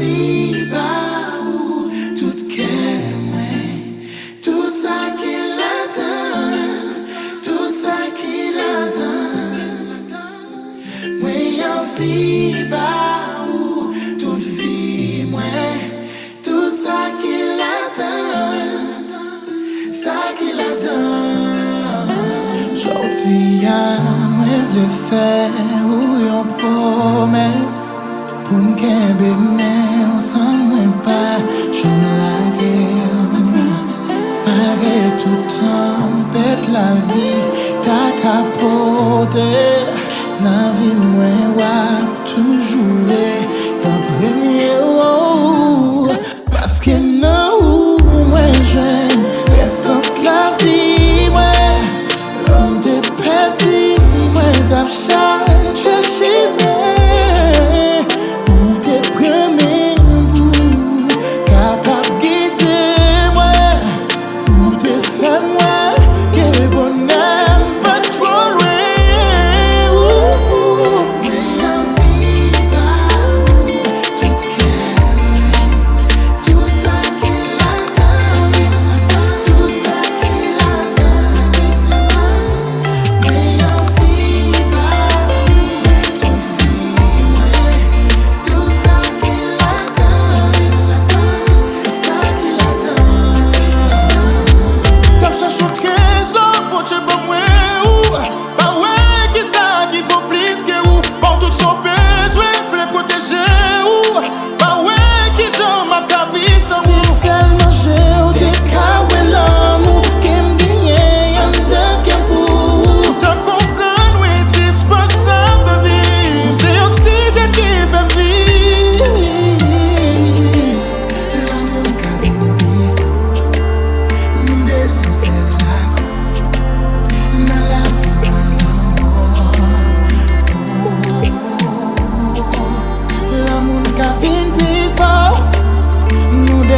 fi ba ou tout qu'est moi, tout ça qu'il a donné, tout ça qu'il a donné. Moi y'en fi ba ou tout fi moi, tout ça qu'il a donné, ça qu'il a donné. Sorti à moi v'le faire ou yon promesse. Pour nous qu'aimer, mais on s'en moins pas. Je me lague, malgré tout tempête, la vie t'a capoté. La vie, moi, toujours t'en premier. Parce que non, moi, jeune, l'essence la vie, moi, l'homme t'es perdu, moi, t'as cherché, moi.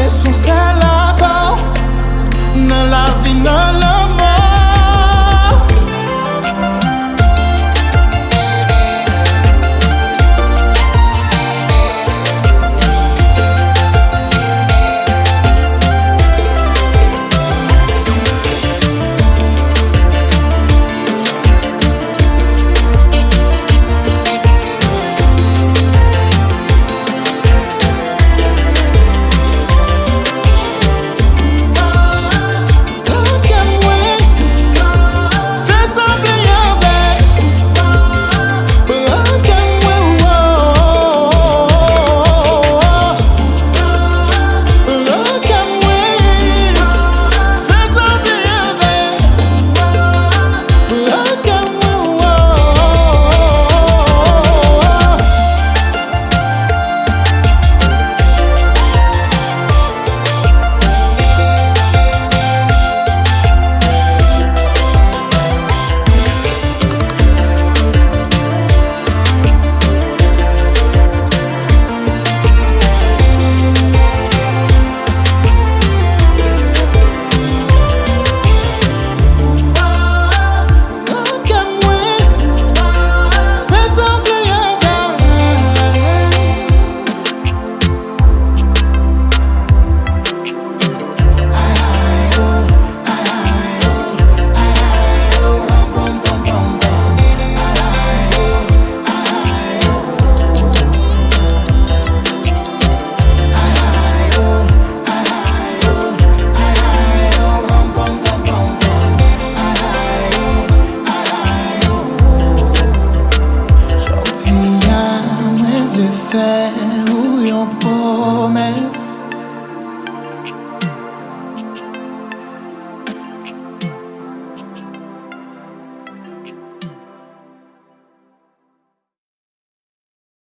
Sous la vie, non,